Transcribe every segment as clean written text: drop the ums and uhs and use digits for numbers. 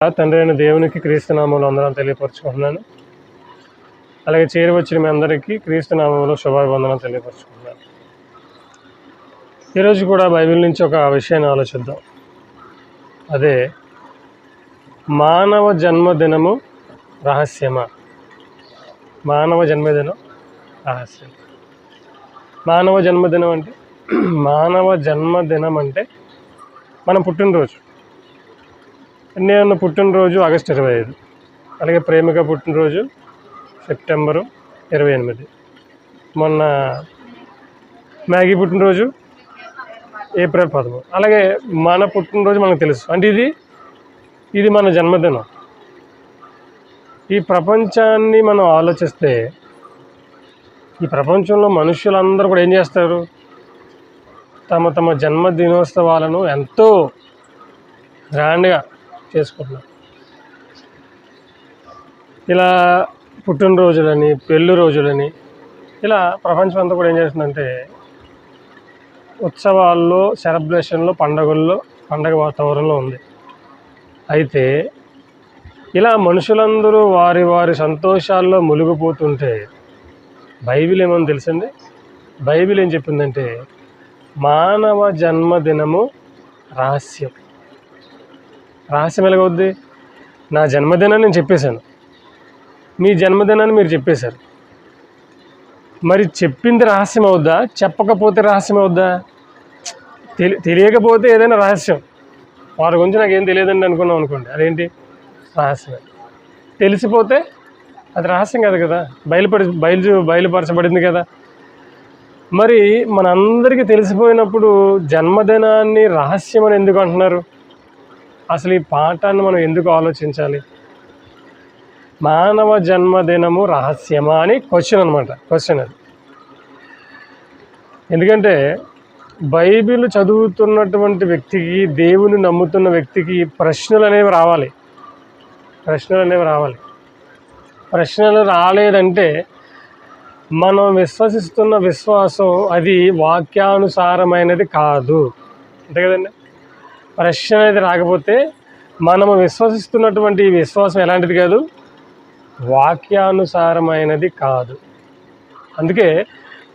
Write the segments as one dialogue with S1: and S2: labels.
S1: తండ్రి అయిన దేవునికి క్రీస్తునామంలో అందరం తెలియపరచుకుంటున్నాను. అలాగే చేరువచ్చిన మీ అందరికీ క్రీస్తునామంలో శుభాభివందనం తెలియపరచుకుంటున్నాను. ఈరోజు కూడా బైబిల్ నుంచి ఒక విషయాన్ని ఆలోచిద్దాం. అదే మానవ జన్మదినము రహస్యమా. మానవ జన్మదినం రహస్యం. మానవ జన్మదినం అంటే మన పుట్టినరోజు. నేను పుట్టినరోజు ఆగస్టు 25, అలాగే ప్రేమిక పుట్టినరోజు సెప్టెంబరు 28, మొన్న మ్యాగీ పుట్టినరోజు ఏప్రిల్ 13. అలాగే మన పుట్టినరోజు మనకు తెలుసు. అంటే ఇది మన జన్మదినం. ఈ ప్రపంచాన్ని మనం ఆలోచిస్తే ఈ ప్రపంచంలో మనుషులందరూ కూడా ఏం చేస్తారు? తమ తమ జన్మదినోత్సవాలను ఎంతో గ్రాండ్గా చేసుకుంటున్నారు. ఇలా పుట్టినరోజులని, పెళ్లి రోజులని, ఇలా ప్రపంచం అంతా కూడా ఏం చేస్తుందంటే ఉత్సవాల్లో, సెలబ్రేషన్లో, పండగ వాతావరణంలో ఉంది. అయితే ఇలా మనుషులందరూ వారి వారి సంతోషాల్లో మునిగిపోతుంటే బైబిల్ ఏమని తెలుసండి? బైబిల్ ఏం చెప్పిందంటే మానవ జన్మదినము రహస్యం. రహస్యం ఎలాగవుద్ది? నా జన్మదినాన్ని నేను చెప్పేశాను, మీ జన్మదినాన్ని మీరు చెప్పేశారు. మరి చెప్పింది రహస్యం అవుద్దా? చెప్పకపోతే రహస్యం అవుద్దా? తెలియకపోతే ఏదైనా రహస్యం, వారి గురించి నాకేం తెలియదండి అనుకున్నాం అనుకోండి, అదేంటి? రహస్యం. తెలిసిపోతే అది రహస్యం కాదు కదా, బయలుపరచబడింది కదా. మరి మనందరికీ తెలిసిపోయినప్పుడు జన్మదినాన్ని రహస్యం అని ఎందుకు అంటున్నారు? అసలు ఈ పాఠాన్ని మనం ఎందుకు ఆలోచించాలి? మానవ జన్మదినము రహస్యమా అని క్వశ్చన్ అది. ఎందుకంటే బైబిల్ చదువుతున్నటువంటి వ్యక్తికి, దేవుని నమ్ముతున్న వ్యక్తికి ప్రశ్నలు అనేవి రావాలి. ప్రశ్నలు రాలేదంటే మనం విశ్వసిస్తున్న విశ్వాసం అది వాక్యానుసారమైనది కాదు. అంతే కదండి. ప్రశ్న అనేది రాకపోతే మనము విశ్వసిస్తున్నటువంటి ఈ విశ్వాసం ఎలాంటిది కాదు, వాక్యానుసారమైనది కాదు. అందుకే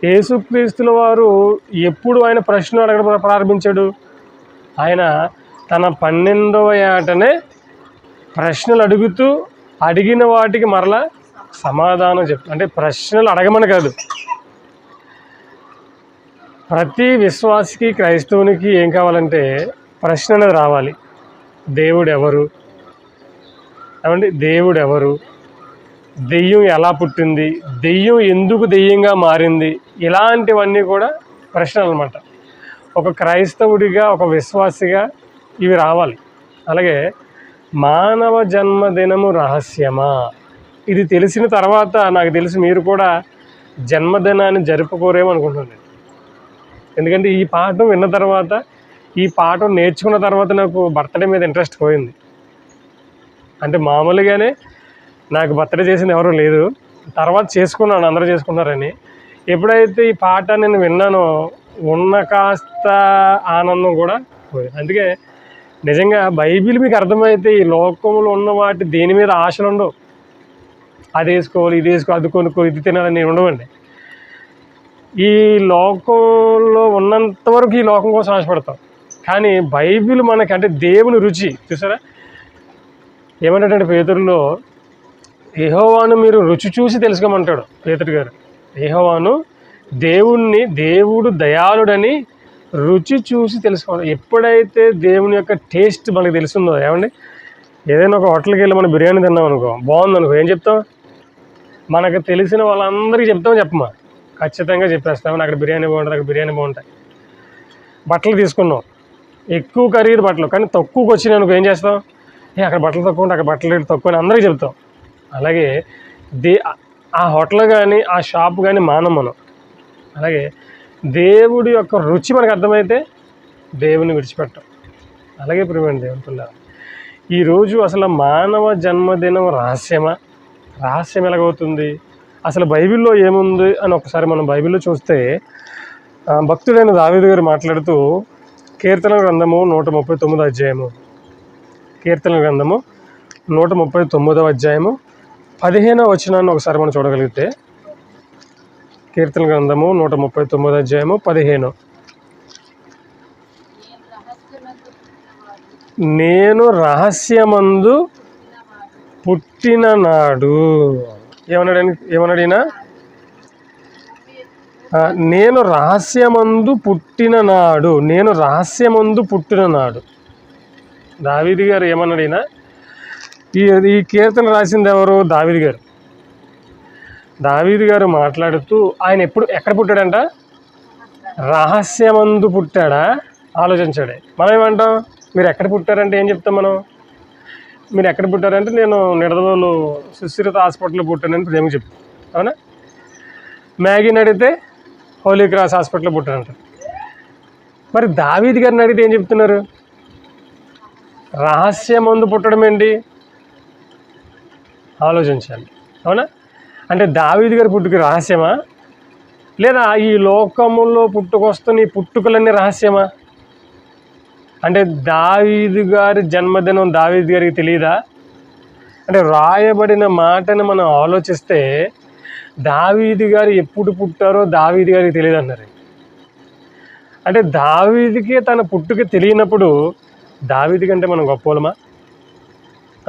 S1: యేసుక్రీస్తుల వారు ఎప్పుడు ఆయన ప్రశ్న అడగడం ప్రారంభించాడు? ఆయన తన 12వ ఏటనే ప్రశ్నలు అడిగిన వాటికి మరలా సమాధానం చెప్తాడు. అంటే ప్రశ్నలు అడగమని కాదు. ప్రతి విశ్వాసికి, క్రైస్తవునికి ఏం కావాలంటే ప్రశ్న అనేది రావాలి. దేవుడు ఎవరు? దెయ్యం ఎలా పుట్టింది? దెయ్యం ఎందుకు దెయ్యంగా మారింది? ఇలాంటివన్నీ కూడా ప్రశ్నలు అన్నమాట. ఒక క్రైస్తవుడిగా, ఒక విశ్వాసిగా ఇవి రావాలి. అలాగే మానవ జన్మదినము రహస్యమా, ఇది తెలిసిన తర్వాత నాకు తెలిసి మీరు కూడా జన్మదినాన్ని జరుపుకోరేమో అనుకుంటున్నాను. ఎందుకంటే ఈ పాఠం విన్న తర్వాత, ఈ పాఠం నేర్చుకున్న తర్వాత నాకు బర్త్డే మీద ఇంట్రెస్ట్ పోయింది. అంటే మామూలుగానే నాకు బర్త్డే చేసింది ఎవరూ లేదు, తర్వాత చేసుకున్నాను, అందరూ చేసుకున్నారని. ఎప్పుడైతే ఈ పాఠాన్ని నేను విన్నానో ఉన్న కాస్త ఆనందం కూడా పోయింది. అందుకే నిజంగా బైబిల్ మీకు అర్థమైతే ఈ లోకంలో ఉన్న వాటి దేని మీద ఆశలు ఉండవు. అది వేసుకోవాలి, ఇది వేసుకోవాలి, అది కొనుక్కో, ఇది తినాలని ఉండవండి. ఈ లోకంలో ఉన్నంత వరకు ఈ లోకం కోసం ఆశపడతాం. కానీ బైబిల్ మనకి, అంటే దేవుని రుచి చూసారా, ఏమంటాడంటే పేతురులో, యెహోవాను మీరు రుచి చూసి తెలుసుకోమంటాడు పేతురు గారు. యెహోవాను, దేవుడు దయాళుడని రుచి చూసి తెలుసుకోవాలి. ఎప్పుడైతే దేవుని యొక్క టేస్ట్ మనకు తెలుస్తుందో, ఏమండి, ఏదైనా ఒక హోటల్కి వెళ్ళి మనం బిర్యానీ తిన్నాం అనుకో, బాగుందనుకో, ఏం చెప్తాం? మనకు తెలిసిన వాళ్ళందరికీ చెప్పమా? ఖచ్చితంగా చెప్పేస్తామని. అక్కడ బిర్యానీ బాగుంటాయి. బట్టలు తీసుకున్నాం, ఎక్కువ ఖరీదు బట్టలు, కానీ తక్కువకి వచ్చినాయి అనుకో, ఏం చేస్తాం? అక్కడ బట్టలు తక్కువ ఉంటే అక్కడ బట్టల రేటు తక్కువ అని అందరికీ చెప్తాం. అలాగే ఆ హోటల్ కానీ, ఆ షాప్ కానీ మనం. అలాగే దేవుడి యొక్క రుచి మనకు అర్థమైతే దేవుని విడిచిపెట్టాం. అలాగే ప్రియమైన దేవుని పిల్లలు, ఈరోజు అసలు మానవ జన్మదినం రహస్యం ఎలాగవుతుంది? అసలు బైబిల్లో ఏముంది అని ఒకసారి మనం బైబిల్లో చూస్తే, భక్తుడైన దావీదు గారు మాట్లాడుతూ కీర్తన గ్రంథము 139 అధ్యాయము, కీర్తన గ్రంథము 139వ అధ్యాయము 15వ వచనాన్ని ఒకసారి మనం చూడగలిగితే, కీర్తన గ్రంథము 139వ అధ్యాయము 15. నేను రహస్యమందు పుట్టిన నాడు. ఏమన్నాడినా? నేను రహస్యమందు పుట్టిన నాడు, నేను రహస్యమందు పుట్టిన నాడు. దావీదు గారు ఏమన్నాడినా? ఈ కీర్తన రాసింది ఎవరు? దావీదు గారు. దావీదు గారు మాట్లాడుతూ ఆయన ఎక్కడ పుట్టాడంట? రహస్యమందు పుట్టాడా? ఆలోచించాడే. మనం ఏమంటాం? మీరు ఎక్కడ పుట్టారంటే ఏం చెప్తాం మనం? మీరు ఎక్కడ పుట్టారంటే నేను నిడదవోలు సుశ్రిత హాస్పిటల్లో పుట్టానని ప్రేమకి చెప్తాం, అవునా? మ్యాగీని అడిగితే హోలీ క్రాస్ హాస్పిటల్లో పుట్టారంట. మరి దావీదు గారిని అడిగితే ఏం చెప్తున్నారు? రహస్యమందు పుట్టడం ఏంటి? ఆలోచించాలి, అవునా? అంటే దావీదు గారి పుట్టుక రహస్యమా, లేదా ఈ లోకములో పుట్టుకొస్తున్న ఈ పుట్టుకలన్నీ రహస్యమా? అంటే దావీదు గారి జన్మదినం దావీదు గారికి తెలియదా? అంటే రాయబడిన మాటను మనం ఆలోచిస్తే దావీదు గారు ఎప్పుడు పుట్టారో దావీదు గారికి తెలియదు అన్నారు. అంటే దావీదుకే తన పుట్టుక తెలియనప్పుడు దావీదు కంటే మనం గొప్పలమా?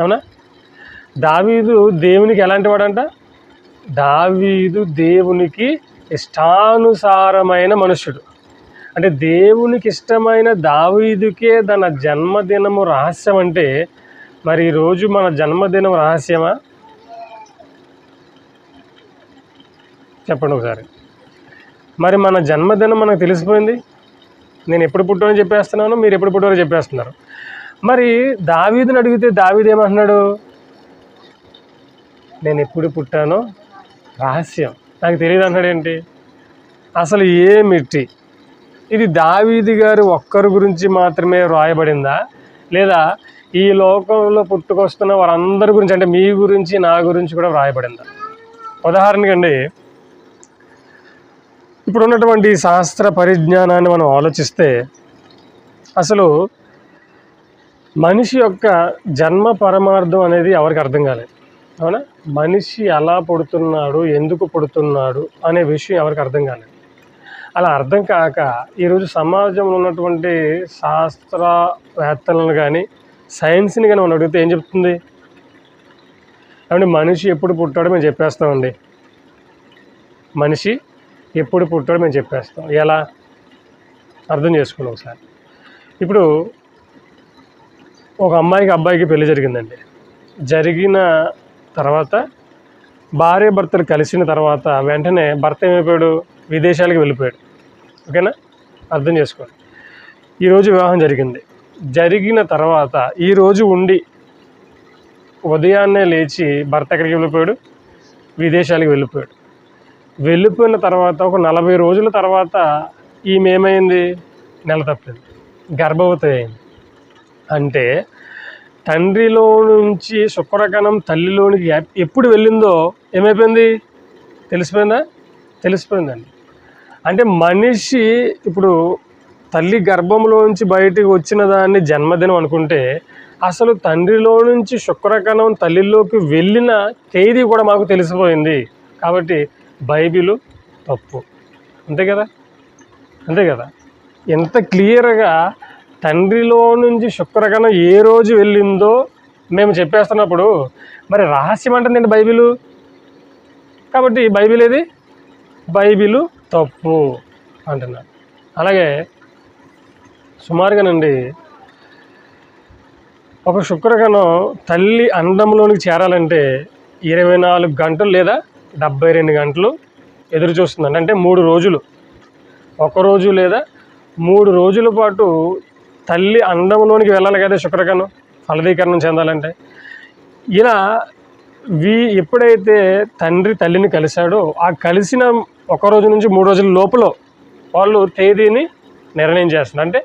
S1: అవునా? దావీదు దేవునికి ఎలాంటి వాడంట? దావీదు దేవునికి ఇష్టానుసారమైన మనుష్యుడు. అంటే దేవునికి ఇష్టమైన దావీదుకే తన జన్మదినము రహస్యం అంటే, మరి ఈరోజు మన జన్మదినం రహస్యమా? చెప్పండి ఒకసారి. మరి మన జన్మదినం మనకు తెలిసిపోయింది. నేను ఎప్పుడు పుట్టానో చెప్పేస్తున్నాను, మీరు ఎప్పుడు పుట్టారో చెప్పేస్తున్నారు. మరి దావీదుని అడిగితే దావీదు ఏమంటున్నాడు? నేను ఎప్పుడు పుట్టానో రహస్యం, నాకు తెలియదు అన్నాడు. ఏంటి అసలు ఏమిటి ఇది? దావీదు గారు ఒక్కరి గురించి మాత్రమే వ్రాయబడిందా, లేదా ఈ లోకంలో పుట్టుకొస్తున్న వారందరి గురించి, అంటే మీ గురించి నా గురించి కూడా వ్రాయబడిందా? ఉదాహరణకండి, ఇప్పుడు ఉన్నటువంటి శాస్త్ర పరిజ్ఞానాన్ని మనం ఆలోచిస్తే అసలు మనిషి యొక్క జన్మ పరమార్థం అనేది ఎవరికి అర్థం కాలేదు, అవునా? మనిషి ఎలా పుడుతున్నాడు, ఎందుకు పుడుతున్నాడు అనే విషయం ఎవరికి అర్థం కాలేదు. అలా అర్థం కాక ఈరోజు సమాజంలో ఉన్నటువంటి శాస్త్రవేత్తలను కానీ సైన్స్ని కానీ మనం అడిగితే ఏం చెప్తుంది? అంటే మనిషి ఎప్పుడు పుట్టాడో మేము చెప్పేస్తామండి. మనిషి ఎప్పుడు పుట్టాడో మేము చెప్పేస్తాం. ఎలా? అర్థం చేసుకోండి ఒకసారి. ఇప్పుడు ఒక అమ్మాయికి అబ్బాయికి పెళ్లి జరిగిందండి. జరిగిన తర్వాత భార్య భర్తలు కలిసిన తర్వాత వెంటనే భర్త ఏమైపోయాడు? విదేశాలకు వెళ్ళిపోయాడు. ఓకేనా? అర్థం చేసుకోండి. ఈరోజు వివాహం జరిగింది. జరిగిన తర్వాత ఈరోజు ఉండి ఉదయాన్నే లేచి భర్త ఎక్కడికి వెళ్ళిపోయాడు? విదేశాలకు వెళ్ళిపోయాడు. వెళ్ళిపోయిన తర్వాత ఒక 40 రోజుల తర్వాత ఈమె ఏమైంది? నెల తప్పింది, గర్భవతి అయింది. అంటే తండ్రిలో నుంచి శుక్రకణం తల్లిలోనికి ఎప్పుడు వెళ్ళిందో ఏమైపోయింది? తెలిసిపోయిందండి. అంటే మనిషి ఇప్పుడు తల్లి గర్భంలోంచి బయటికి వచ్చిన దాన్ని జన్మదినం అనుకుంటే, అసలు తండ్రిలో నుంచి శుక్రకణం తల్లిలోకి వెళ్ళిన తేదీ కూడా మాకు తెలిసిపోయింది. కాబట్టి బైబిలు తప్పు. అంతే కదా? ఎంత క్లియర్గా తండ్రిలో నుంచి శుక్రకణం ఏ రోజు వెళ్ళిందో మేము చెప్పేస్తున్నప్పుడు మరి రహస్యం అంటుందండి బైబిలు. కాబట్టి బైబిల్ ఏది? బైబిలు తప్పు అంటున్నారు. అలాగే సుమారుగానండి ఒక శుక్రకణం తల్లి అండంలోనికి చేరాలంటే 24 గంటలు లేదా 72 గంటలు ఎదురు చూస్తుందండి. అంటే 3 రోజులు, ఒకరోజు లేదా 3 రోజుల పాటు తల్లి అండంలోనికి వెళ్ళాలి కదా శుక్రకణం ఫలదీకరణం చెందాలంటే. ఇలా ఎప్పుడైతే తండ్రి తల్లిని కలిశాడో ఆ కలిసిన 1 రోజు నుంచి 3 రోజుల లోపల వాళ్ళు తేదీని నిర్ణయం చేస్తున్నారు. అంటే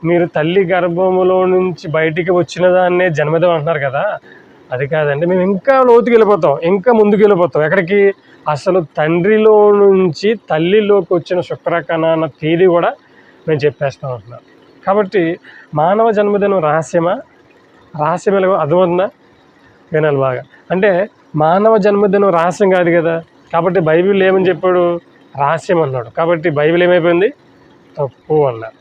S1: మీరు తల్లి గర్భములో నుంచి బయటికి వచ్చిన దాన్నే జన్మదినం అంటున్నారు కదా, అది కాదండి. మేము ఇంకా లోతుకి వెళ్ళిపోతాం, ఇంకా ముందుకు వెళ్ళిపోతాం. ఎక్కడికి? అసలు తండ్రిలో నుంచి తల్లిలోకి వచ్చిన శుక్రకణాన తేదీ కూడా మేము చెప్పేస్తాం అంటున్నారు. కాబట్టి మానవ జన్మదినం రహస్యమా? రహస్యమే అర్థమవుతుందా? వినాలి బాగా. అంటే మానవ జన్మదినం రహస్యం కాదు కదా, కాబట్టి బైబిల్ ఏమని చెప్పాడు? రహస్యం అన్నాడు. కాబట్టి బైబిల్ ఏమైపోయింది? తప్పు అన్నారు.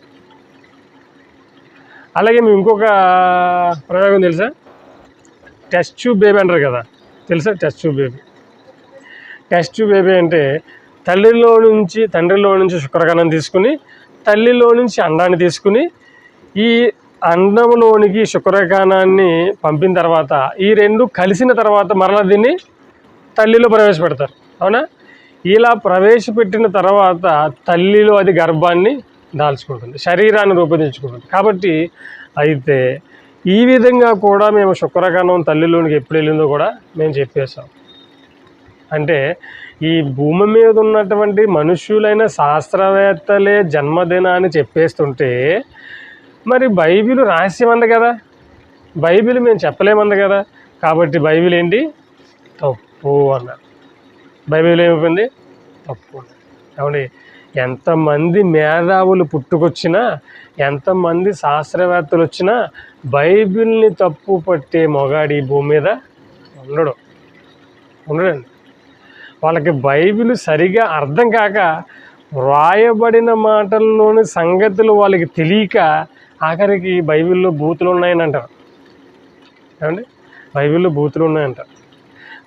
S1: అలాగే మేము ఇంకొక ప్రయోగం తెలుసా? టెస్ట్ ట్యూబ్ బేబీ అంటారు కదా, తెలుసా? Test tube baby. Test tube baby అంటే తండ్రిలో నుంచి శుక్రకణం తీసుకుని, తల్లిలో నుంచి అండాన్ని తీసుకుని, ఈ అండంలోనికి శుక్రకణాన్ని పంపిన తర్వాత ఈ రెండు కలిసిన తర్వాత మరలా దీన్ని తల్లిలో ప్రవేశపెడతారు. అవునా? ఇలా ప్రవేశపెట్టిన తర్వాత తల్లిలో అది గర్భాన్ని దాల్చుకుంటుంది, శరీరాన్ని రూపొందించుకుంటుంది. కాబట్టి అయితే ఈ విధంగా కూడా మేము శుక్రకణం తల్లిలోనికి ఎప్పుడు వెళ్ళిందో కూడా మేము చెప్పేశాం. అంటే ఈ భూమి మీద ఉన్నటువంటి మనుష్యులైన శాస్త్రవేత్తలే జన్మదినాన్ని చెప్పేస్తుంటే మరి బైబిల్ రహస్యం అంది కదా, బైబిల్ మేము చెప్పలేమంది కదా. కాబట్టి బైబిల్ ఏంటి? తప్పు అన్నారు. బైబిల్ ఏమైపోయింది? తప్పు. ఏమండి, ఎంతమంది మేధావులు పుట్టుకొచ్చినా, ఎంతమంది శాస్త్రవేత్తలు వచ్చినా బైబిల్ని తప్పు పట్టే మొగాడి భూమి మీద ఉండడండి. వాళ్ళకి బైబిల్ సరిగా అర్థం కాక, వ్రాయబడిన మాటల్లోని సంగతులు వాళ్ళకి తెలియక ఆఖరికి బైబిల్లో బూతులు ఉన్నాయని అంటారు. ఏమండి, బైబిల్లో బూతులు ఉన్నాయంటారు.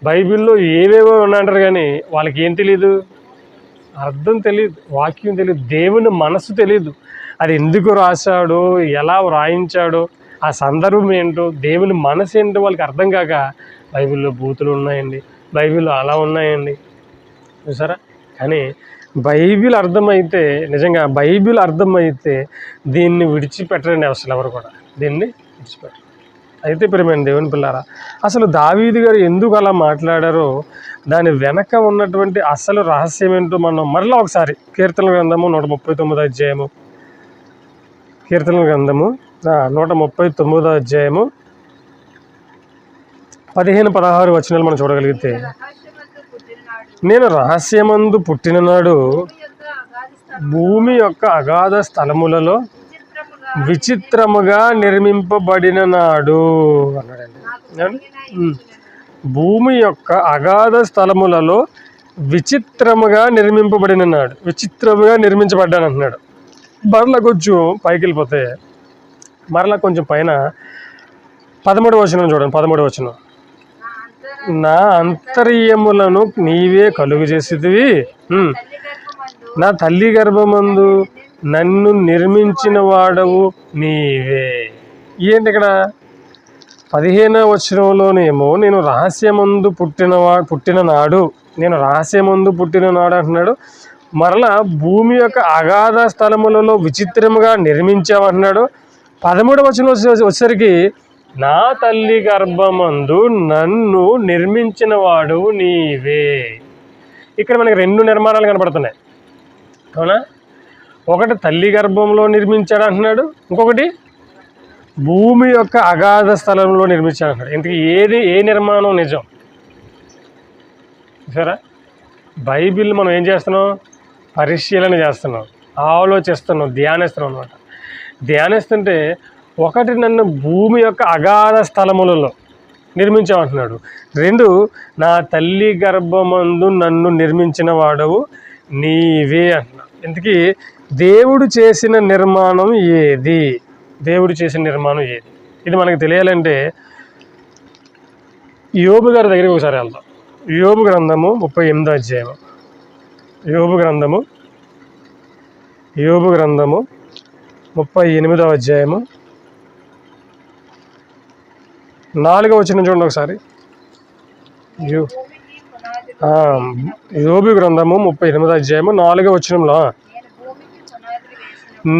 S1: బైబిల్లో ఏవేవో ఉన్నాయంటారు, కానీ వాళ్ళకి ఏం తెలియదు? అర్థం తెలియదు, వాక్యం తెలియదు, దేవుని మనసు తెలియదు. అది ఎందుకు రాశాడో, ఎలా వ్రాయించాడో, ఆ సందర్భం ఏంటో, దేవుని మనసు ఏంటో వాళ్ళకి అర్థం కాక బైబిల్లో బూతులు ఉన్నాయండి, బైబిల్లో అలా ఉన్నాయండి, చూసారా. కానీ బైబిల్ అర్థమైతే, నిజంగా బైబిల్ అర్థమైతే దీన్ని విడిచిపెట్టరండి అసలు ఎవరు కూడా, దీన్ని విడిచిపెట్టరు. అయితే ప్రియమైన దేవుని పిల్లారా, అసలు దావీదు గారు ఎందుకు అలా మాట్లాడారో, దాని వెనక ఉన్నటువంటి అసలు రహస్యం ఏంటో మనం మరలా ఒకసారి కీర్తనల గ్రంథము 139వ అధ్యాయము, కీర్తనల గ్రంథము 139వ అధ్యాయము 15-16 వచనాలు మనం చూడగలిగితే, నేను రహస్యమందు పుట్టిన నాడు భూమి యొక్క అగాధ స్థలములలో విచిత్రముగా నిర్మింపబడిన నాడు అన్నాడండి. భూమి యొక్క అగాధ స్థలములలో విచిత్రముగా నిర్మింపబడిన నాడు, విచిత్రముగా నిర్మించబడ్డాను అంటున్నాడు. మరలా కొంచెం పైకి వెళ్ళిపోతే, మరలా కొంచెం పైన 13వ వచనం చూడండి. 13వ వచనం, నా అంతర్యములను నీవే కలుగు చేసేదివి, నా తల్లి గర్భమందు నన్ను నిర్మించిన వాడవు నీవే. ఏంటి ఇక్కడ 15వ వచనంలోనేమో నేను రహస్యమందు పుట్టిన నాడు, నేను రహస్యమందు పుట్టిన నాడు అంటున్నాడు. మరలా భూమి యొక్క అగాధ స్థలములలో విచిత్రముగా నిర్మించామంటున్నాడు. 13వ వచనం వచ్చేసరికి నా తల్లి గర్భమందు నన్ను నిర్మించిన వాడు నీవే. ఇక్కడ మనకి 2 నిర్మాణాలు కనపడుతున్నాయి, అవునా? ఒకటి తల్లి గర్భంలో నిర్మించాడు అంటున్నాడు, ఇంకొకటి భూమి యొక్క అగాధ స్థలంలో నిర్మించాడు అంటున్నాడు. ఇంతకీ ఏ నిర్మాణం నిజం? సరే, బైబిల్ మనం ఏం చేస్తున్నాం? పరిశీలన చేస్తున్నాం, ఆలోచిస్తున్నాం, ధ్యానిస్తున్నాం అన్నమాట. ధ్యానిస్తుంటే ఒకటి, నన్ను భూమి యొక్క అగాధ స్థలములలో నిర్మించామంటున్నాడు. 2, నా తల్లి గర్భమందు నన్ను నిర్మించిన వాడవు నీవే అంటున్నాడు. ఇంతకీ దేవుడు చేసిన నిర్మాణం ఏది? దేవుడు చేసిన నిర్మాణం ఏది? ఇది మనకు తెలియాలంటే యోబు గారి దగ్గరికి ఒకసారి వెళ్దాం. యోబు గ్రంథము 38వ అధ్యాయము, యోబు గ్రంథము 38వ అధ్యాయము 4వ వచనం చూడండి ఒకసారి. యోబు గ్రంథము 38వ అధ్యాయము 4వ వచనంలో,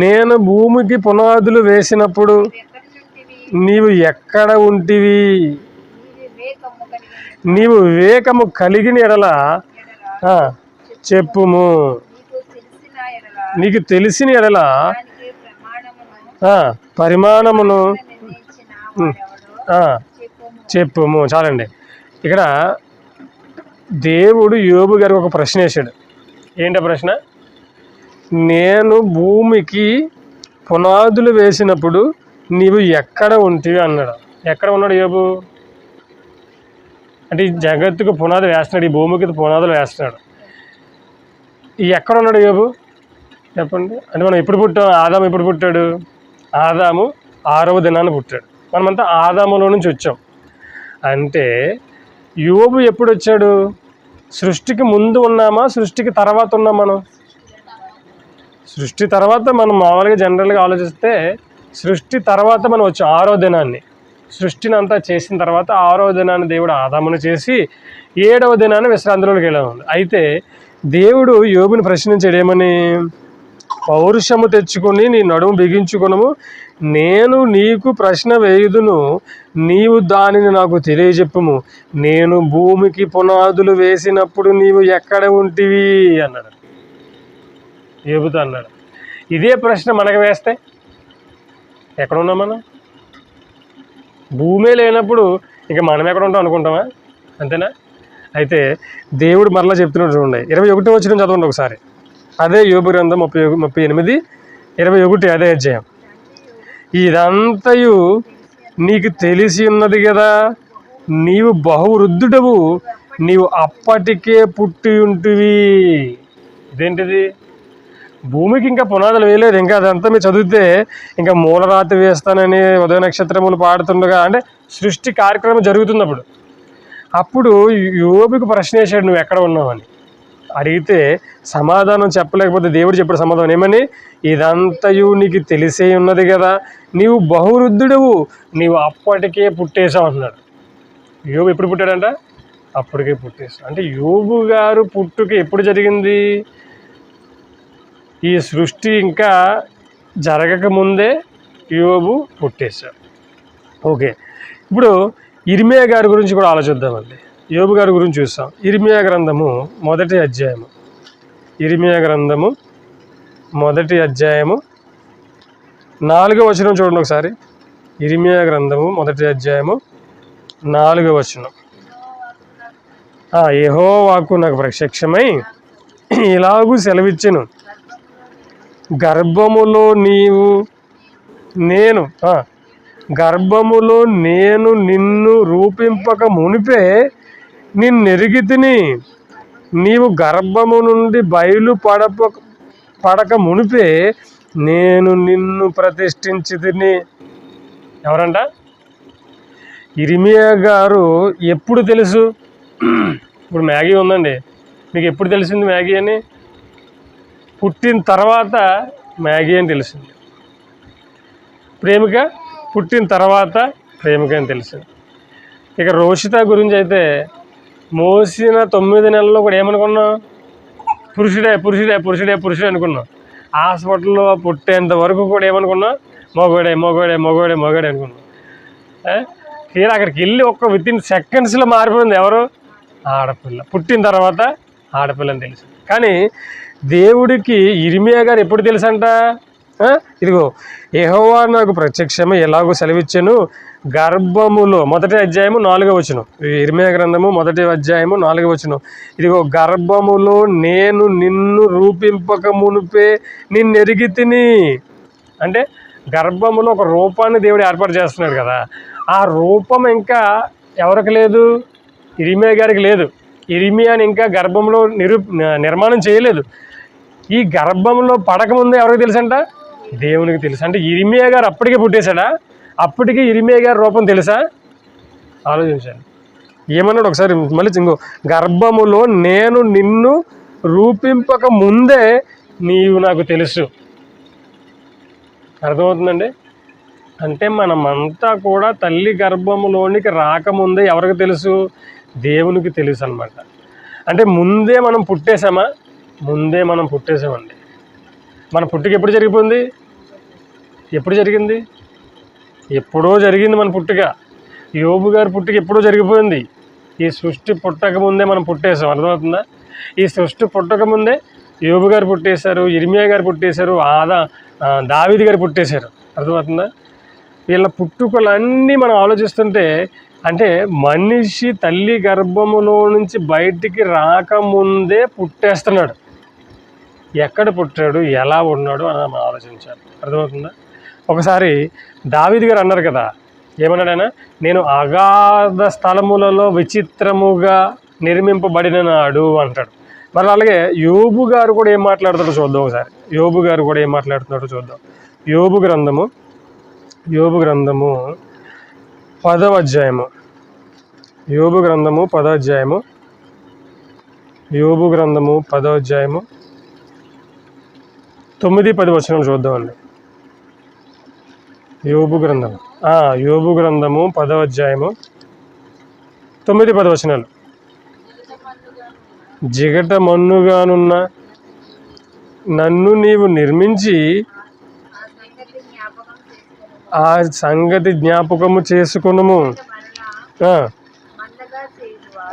S1: నేను భూమికి పునాదులు వేసినప్పుడు నీవు ఎక్కడ ఉంటివి? నీవు వివేకము కలిగిన ఎడల చెప్పుము, నీకు తెలిసిన ఎడల పరిమాణమును చెప్పుము. చాలండి. ఇక్కడ దేవుడు యోబు గారికి ఒక ప్రశ్న వేశాడు. ఏంటి ప్రశ్న? నేను భూమికి పునాదులు వేసినప్పుడు నీవు ఎక్కడ ఉంటివి అన్నాడు. ఎక్కడ ఉన్నాడు యోబు? అంటే ఈ జగత్తుకు పునాది వేస్తున్నాడు, ఈ భూమికి పునాదులు వేస్తున్నాడు. ఈ ఎక్కడ ఉన్నాడు యోబు చెప్పండి? అంటే మనం ఎప్పుడు పుట్టాం? ఆదాము ఎప్పుడు పుట్టాడు? ఆదాము 6వ దినాన్ని పుట్టాడు. మనమంతా ఆదాములో నుంచి వచ్చాం. అంటే యోబు ఎప్పుడు వచ్చాడు? సృష్టికి ముందు ఉన్నామా, సృష్టికి తర్వాత ఉన్నాం? మనం సృష్టి తర్వాత, మనం మామూలుగా జనరల్గా ఆలోచిస్తే సృష్టి తర్వాత మనం వచ్చాం 6వ దినాన్ని. సృష్టిని అంతా చేసిన తర్వాత 6వ దినాన్ని దేవుడు ఆదామును చేసి 7వ దినాన్ని విశ్రాంతిలోకి వెళ్ళాము. అయితే దేవుడు యోబుని ప్రశ్నించాడు ఏమని? పౌరుషము తెచ్చుకొని నీ నడుము బిగించుకొనుము, నేను నీకు ప్రశ్న వేయుదును, నీవు దానిని నాకు తెలియజెప్పుము. నేను భూమికి పునాదులు వేసినప్పుడు నీవు ఎక్కడ ఉంటివి అన్నాడు. యోబుతో అన్నాడు. ఇదే ప్రశ్న మనకు వేస్తే ఎక్కడున్నాం మనం? భూమే లేనప్పుడు ఇక మనం ఎక్కడ ఉంటాం అనుకుంటామా? అంతేనా? అయితే దేవుడు మరలా చెప్తున్నాడు చూడండి, 21వ వచనం చదవండి ఒకసారి. అదే యోబు గ్రంథం 38:21, అదే అధ్యాయం. ఇదంతయు నీకు తెలిసి ఉన్నది కదా, నీవు బహువృద్ధుడవు, నీవు అప్పటికే పుట్టి ఉంటివి. ఇదేంటిది? భూమికి ఇంకా పునాదులు వేయలేదు. ఇంకా అదంతా మీరు చదివితే ఇంకా మూలరాతి వేస్తానని ఉదయ నక్షత్రములు పాడుతుండగా, అంటే సృష్టి కార్యక్రమం జరుగుతున్నప్పుడు అప్పుడు యోబుకు ప్రశ్న వేశాడు, నువ్వు ఎక్కడ ఉన్నావని అడిగితే సమాధానం చెప్పలేకపోతే దేవుడు చెప్పాడు సమాధానం ఏమని? ఇదంతయు నీకు తెలిసే ఉన్నది కదా, నీవు బహువృద్ధుడవు, నీవు అప్పటికే పుట్టేశావు అంటున్నాడు. యోబు ఎప్పుడు పుట్టాడంట? అప్పటికే పుట్టేశాడు. అంటే యోబు గారు పుట్టుక ఎప్పుడు జరిగింది? ఈ సృష్టి ఇంకా జరగకముందే యోబు పుట్టేశాడు. ఓకే, ఇప్పుడు ఇర్మియా గారి గురించి కూడా ఆలోచిద్దామండి. యోబు గారి గురించి చూస్తాం. ఇర్మియా గ్రంథము 1వ అధ్యాయము, ఇర్మియా గ్రంథము 1వ అధ్యాయము 4వ వచనం చూడండి ఒకసారి. ఇర్మియా గ్రంథము 1వ అధ్యాయము 4వ వచనం. యెహోవాకు నాకు ప్రత్యక్షమై ఇలాగూ సెలవిచ్చెను, గర్భములో నేను నిన్ను రూపింపక మునిపే నిన్నెరిగి తిని, నీవు గర్భము నుండి పడక మునిపే నేను నిన్ను ప్రతిష్ఠించి తిని. ఎవరంట? ఇర్మియా గారు ఎప్పుడు తెలుసు? ఇప్పుడు మ్యాగీ ఉందండి, మీకు ఎప్పుడు తెలిసింది మ్యాగీ అని? పుట్టిన తర్వాత మ్యాగీ అని తెలిసింది. ప్రేమిక పుట్టిన తర్వాత ప్రేమిక అని తెలిసింది. ఇక రోషిత గురించి అయితే మోసిన 9 నెలల్లో కూడా ఏమనుకున్నాం? పురుషుడే పురుషుడే పురుషుడే పురుషుడే అనుకున్నాం. హాస్పిటల్లో పుట్టేంత వరకు కూడా ఏమనుకున్నాం? మగోడే మగోడే మగోడే మగోడే అనుకున్నాం. తీరా అక్కడికి వెళ్ళి వితిన్ సెకండ్స్లో మారిపోయింది. ఎవరు? ఆడపిల్ల. పుట్టిన తర్వాత ఆడపిల్ల అని తెలిసింది. కానీ దేవుడికి ఇర్మియా గారు ఎప్పుడు తెలుసంట? ఇదిగో, యెహోవా నాకు ప్రత్యక్షమే ఎలాగో సెలవిచ్చాను, గర్భములో 1వ అధ్యాయము 4వ వచనం. ఇర్మియా గ్రంథము 1వ అధ్యాయము 4వ వచనం. ఇదిగో, గర్భములో నేను నిన్ను రూపింపక మునిపే నిన్నెరిగి తిని. అంటే గర్భములో ఒక రూపాన్ని దేవుడు ఏర్పాటు చేస్తున్నాడు కదా, ఆ రూపం ఇంకా ఎవరికి లేదు? ఇర్మియా గారికి లేదు. ఇర్మియాని ఇంకా గర్భంలో నిర్మాణం చేయలేదు. ఈ గర్భంలో పడకముందే ఎవరికి తెలుసంట? దేవునికి తెలుసు. అంటే ఇర్మియా గారు అప్పటికే పుట్టేశాడా? అప్పటికే ఇర్మియా గారి రూపం తెలుసా? ఆలోచించండి. ఏమన్నాడు ఒకసారి మళ్ళీ ఇంకో, గర్భములో నేను నిన్ను రూపింపక ముందే నీవు నాకు తెలుసు. అర్థమవుతుందండి? అంటే మనమంతా కూడా తల్లి గర్భములోనికి రాకముందే ఎవరికి తెలుసు? దేవునికి తెలుసు అన్నమాట. అంటే ముందే మనం పుట్టేశామా? ముందే మనం పుట్టేశామండి. మన పుట్టుక ఎప్పుడు జరిగిపోయింది? ఎప్పుడు జరిగింది? ఎప్పుడో జరిగింది మన పుట్టుక. యోబు గారి పుట్టుక ఎప్పుడో జరిగిపోయింది. ఈ సృష్టి పుట్టక ముందే మనం పుట్టేశాం. అర్థమవుతుందా? ఈ సృష్టి పుట్టక ముందే యోబు గారు పుట్టేశారు, ఇర్మియా గారు పుట్టేశారు, దావీదు గారు పుట్టేశారు. అర్థమవుతుందా? వీళ్ళ పుట్టుకలన్నీ మనం ఆలోచిస్తుంటే, అంటే మనిషి తల్లి గర్భములో నుంచి బయటికి రాకముందే పుట్టేస్తున్నాడు. ఎక్కడ పుట్టాడు, ఎలా ఉన్నాడు అని మనం ఆలోచించాలి. అర్థమవుతుందా? ఒకసారి దావీదు గారు అన్నారు కదా, ఏమన్నాడు ఆయన? నేను అగాధ స్థలములలో విచిత్రముగా నిర్మింపబడిన నాడు అంటాడు. మరి అలాగే యోబు గారు కూడా ఏం మాట్లాడుతాడో చూద్దాం ఒకసారి. యోబు గారు కూడా ఏం మాట్లాడుతున్నాడో చూద్దాం. యోబు గ్రంథము 10వ అధ్యాయము. యోబు గ్రంథము 10వ అధ్యాయము. యోబు గ్రంథము 10వ అధ్యాయము 9-10 వచనాలు చూద్దామండి. యోబు గ్రంథము 10వ అధ్యాయము 9-10 వచనాలు. జిగట మన్నుగానున్న నన్ను నీవు నిర్మించి ఆ సంగతి జ్ఞాపకము చేసుకొనుము.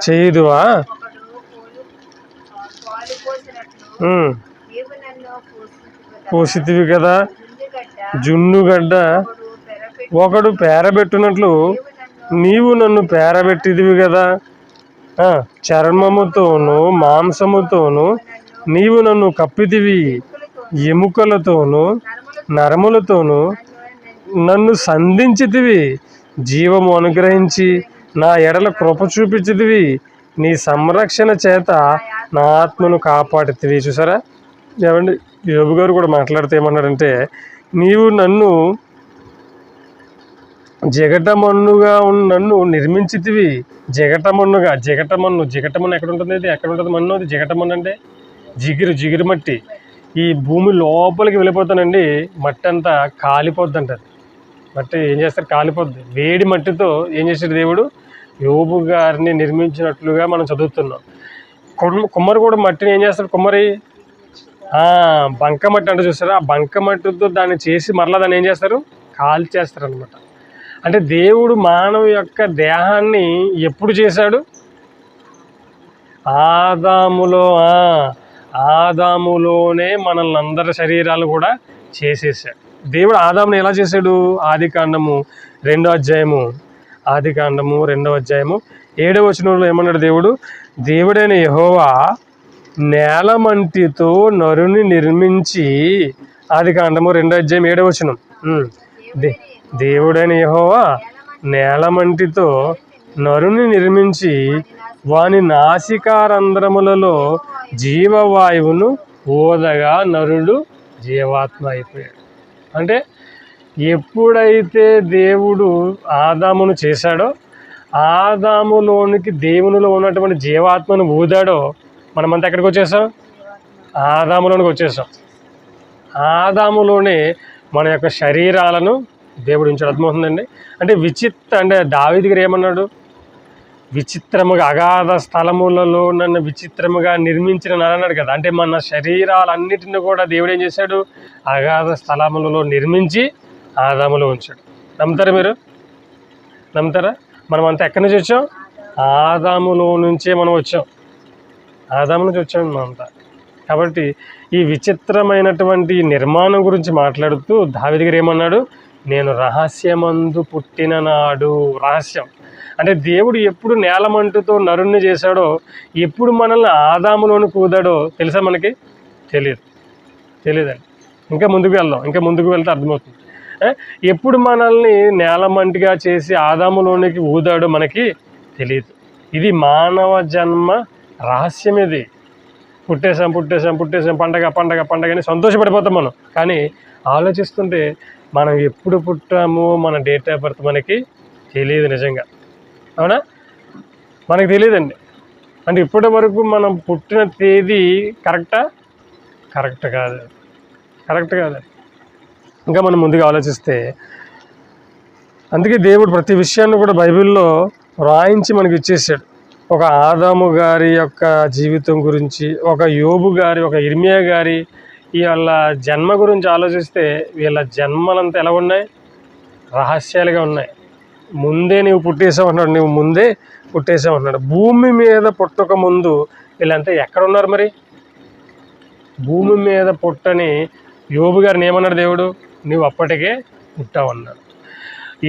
S1: చేయుదువా? పోషితివి కదా. జున్నుగడ్డ ఒకడు పేరబెట్టునట్లు నీవు నన్ను పేరబెట్టిదివి కదా. చర్మముతోను మాంసముతోను నీవు నన్ను కప్పితివి. ఎముకలతోను నరములతోను నన్ను సంధించితివి. జీవము అనుగ్రహించి నా ఎడల కృప చూపించితివి. నీ సంరక్షణ చేత నా ఆత్మను కాపాడుతివి. చూసారా ఏమండి? యోబు గారు కూడా మాట్లాడితే ఏమన్నాడంటే, నీవు నన్ను జిగటమన్నుగా నన్ను నిర్మించితివి. జిగటమన్ను ఎక్కడ ఉంటుంది? ఇది ఎక్కడ ఉంటుంది? మన్ను. అది జిగటమన్ను అంటే జిగిరి మట్టి. ఈ భూమి లోపలికి వెళ్ళిపోతానండి, మట్టి అంతా కాలిపోద్ది అంటారు. మట్టి ఏం చేస్తారు? కాలిపోద్ది. వేడి మట్టితో ఏం చేశాడు దేవుడు? యోబు గారిని నిర్మించినట్లుగా మనం చదువుతున్నాం. కుమ్మరి కూడా మట్టిని ఏం చేస్తాడు? కుమ్మరి బంకమట్టి అంటే చూస్తారా? ఆ బంకమట్టితో దాన్ని చేసి మరలా దాన్ని ఏం చేస్తారు? కాల్చేస్తారు అనమాట. అంటే దేవుడు మానవ యొక్క దేహాన్ని ఎప్పుడు చేశాడు? ఆదాములోనే మనల్ని అందరి శరీరాలు కూడా చేసేసాడు. దేవుడు ఆదాముని ఎలా చేశాడు? ఆదికాండము 2వ అధ్యాయము 7వ వచనంలో ఏమన్నాడు దేవుడు? దేవుడైన యెహోవా నేలమంటితో నరుని నిర్మించి, ఆదికాండము 2వ అధ్యాయం 7వ వచనం. దేవుడైన యెహోవా నేలమంటితో నరుని నిర్మించి వాని నాసికారంధ్రములలో జీవవాయువును ఊదగా నరుడు జీవాత్మ అయిపోయాడు. అంటే ఎప్పుడైతే దేవుడు ఆదామును చేశాడో, ఆదాములోనికి దేవునిలో ఉన్నటువంటి జీవాత్మను ఊదాడో, మనమంతా ఎక్కడికి వచ్చేసాం? ఆదాములోనికి వచ్చేసాం. ఆదాములోనే మన యొక్క శరీరాలను దేవుడు ఉంచాడు. అర్థమవుతుందండి? అంటే దావీదు గారు ఏమన్నాడు? విచిత్రముగా అగాధ స్థలములలో నన్ను విచిత్రముగా నిర్మించిన అన్నాడు కదా. అంటే మన శరీరాలన్నిటిని కూడా దేవుడు ఏం చేశాడు? అగాధ స్థలములలో నిర్మించి ఆదాములో ఉంచాడు. నమ్ముతారా మీరు? నమ్ముతారా? మనం అంతా ఎక్కడి నుంచి వచ్చాం? ఆదాములో నుంచే మనం వచ్చాం. ఆదాము నుంచి వచ్చాం మనంతా. కాబట్టి ఈ విచిత్రమైనటువంటి నిర్మాణం గురించి మాట్లాడుతూ దావీదు గారు ఏమన్నాడు? నేను రహస్యమందు పుట్టిన నాడు. రహస్యం అంటే దేవుడు ఎప్పుడు నేలమంటుతో నరుణ్ణి చేశాడో, ఎప్పుడు మనల్ని ఆదాములోని కూదాడో తెలుసా? మనకి తెలియదండి. ఇంకా ముందుకు వెళ్తే అర్థమవుతుంది. ఎప్పుడు మనల్ని నేలమంటిగా చేసి ఆదాములోనికి ఊదాడో మనకి తెలియదు. ఇది మానవ జన్మ రహస్యం. ఇది పుట్టేసాం పండగ అని సంతోషపడిపోతాం మనం. కానీ ఆలోచిస్తుంటే మనం ఎప్పుడు పుట్టామో మన డేట్ ఆఫ్ బర్త్ మనకి తెలియదు. నిజంగా అవునా? మనకి తెలియదండి. అంటే ఇప్పటి వరకు మనం పుట్టిన తేదీ కరెక్ట్ కాదు. ఇంకా మనం ముందుగా ఆలోచిస్తే, అందుకే దేవుడు ప్రతి విషయాన్ని కూడా బైబిల్లో రాయించి మనకి ఇచ్చేసాడు. ఒక ఆదాము గారి యొక్క జీవితం గురించి, ఒక యోబు గారి, ఒక ఇర్మియా గారి వీళ్ళ జన్మ గురించి ఆలోచిస్తే వీళ్ళ జన్మలంతా ఎలా ఉన్నాయి? రహస్యాలుగా ఉన్నాయి. ముందే నువ్వు పుట్టేసావు అన్నాడు. నువ్వు ముందే పుట్టేసావు అన్నాడు. భూమి మీద పుట్టక ముందు వీళ్ళంతా ఎక్కడ ఉన్నారు? మరి భూమి మీద పుట్టని యోబు గారిని ఏమన్నాడు దేవుడు? నువ్వు అప్పటికే పుట్టావన్నాడు.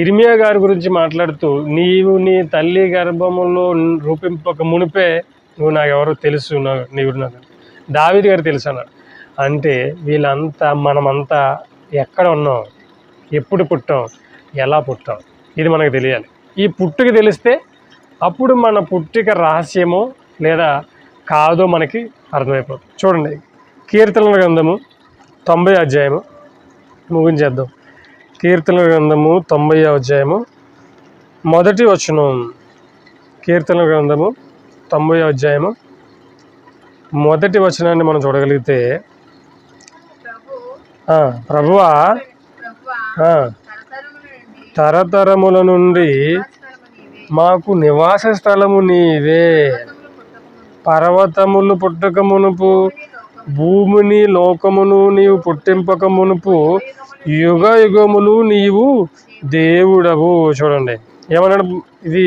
S1: ఇర్మియా గారి గురించి మాట్లాడుతూ, నీవు నీ తల్లి గర్భములో రూపింపక మునిపే నువ్వు నాకు ఎవరో తెలుసు, నీవు నాకు. దావీదు గారు తెలుసు అన్నాడు. అంటే వీళ్ళంతా మనమంతా ఎక్కడ ఉన్నాం? ఎప్పుడు పుట్టాం? ఎలా పుట్టాం? ఇది మనకు తెలియాలి. ఈ పుట్టుక తెలిస్తే అప్పుడు మన పుట్టుక రహస్యమో లేదా కాదో మనకి అర్థమైపోతుంది. చూడండి, కీర్తనల గ్రంథము 90వ అధ్యాయము ముగించేద్దాం. కీర్తనల గ్రంథము 90వ అధ్యాయము మొదటి వచనం. కీర్తనల గ్రంథము 90వ అధ్యాయము మొదటి వచనాన్ని మనం చూడగలిగితే, ప్రభువా తరతరముల నుండి మాకు నివాస స్థలము నీవే, పర్వతములు పుట్టక మునుపు, భూమిని లోకమును నీవు పుట్టింపక మునుపు, యుగ యుగములు నీవు దేవుడవు. చూడండి ఏమన్నాడు, ఇది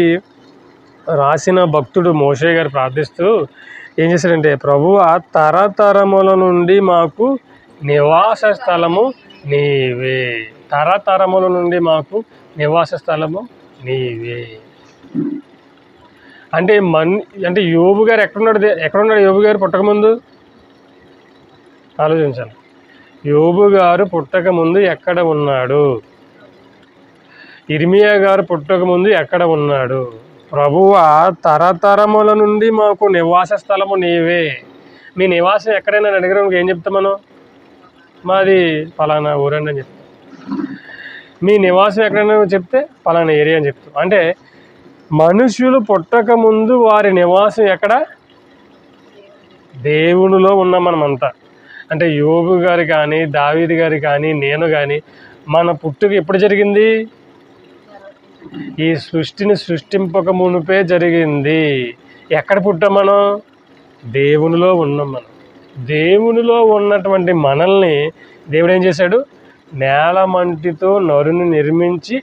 S1: రాసిన భక్తుడు మోషే గారు ప్రార్థిస్తూ ఏం చేశాడంటే, ప్రభువా తరతరముల నుండి మాకు నివాస స్థలము నీవే, తరతరముల నుండి మాకు నివాస స్థలము నీవే. అంటే యోబు గారు ఎక్కడున్నాడు యోబు గారు పుట్టకముందు? ఆలోచించాలి. యోబు గారు పుట్టకముందు ఎక్కడ ఉన్నాడు? ఇర్మియా గారు పుట్టకముందు ఎక్కడ ఉన్నాడు? ప్రభువా తరతరముల నుండి మాకు నివాస స్థలము నీవే. మీ నివాసం ఎక్కడైనా అడిగిన ఏం చెప్తాం మనం? మాది పలానా ఊరండి అని చెప్తాం. మీ నివాసం ఎక్కడైనా చెప్తే పలానా ఏరియా అని చెప్తాం. అంటే మనుషులు పుట్టక ముందు వారి నివాసం ఎక్కడ? దేవునిలో ఉన్నాం మనమంతా. అంటే యోబు గారు కానీ, దావీదు గారు కానీ, నేను కానీ, మన పుట్టుక ఎప్పుడు జరిగింది? ఈ సృష్టిని సృష్టింపక మునిపే జరిగింది. ఎక్కడ పుట్టాం మనం? దేవునిలో ఉన్నాం మనం. దేవునిలో ఉన్నటువంటి మనల్ని దేవుడు ఏం చేశాడు? నేలమంటితో నరుని నిర్మించి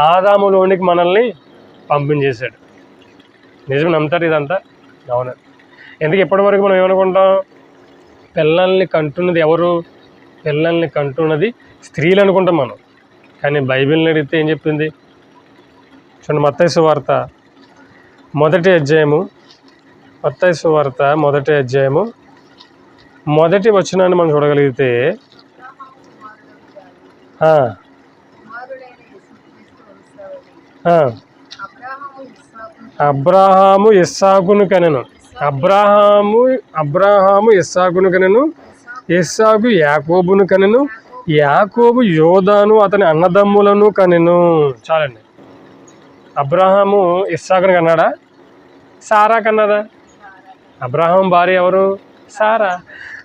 S1: ఆదాములోనికి మనల్ని పంపించేశాడు. నిజం నమ్ముతారు ఇదంతా? అవును. ఎందుకు ఇప్పటి వరకు మనం ఏమనుకుంటాం? పిల్లల్ని కంటున్నది ఎవరు? పిల్లల్ని కంటున్నది స్త్రీలు అనుకుంటాం మనం. కానీ బైబిల్ని అడిగితే ఏం చెప్పింది? చూడండి, మత్తయి సువార్త మొదటి అధ్యాయము, మత్తయి సువార్త మొదటి అధ్యాయము మొదటి వచనాన్ని మనం చూడగలిగితే, అబ్రాహాము ఇస్సాకును కనెను, అబ్రాహాము ఇస్సాకును కనెను, ఇస్సాకు యాకోబును కనెను, యాకోబు యోదాను అతని అన్నదమ్ములను కనెను. చాలండి. అబ్రాహాము ఇస్సాకును కన్నాడా? సారా కన్నదా? అబ్రాహాం భార్య ఎవరు? సారా.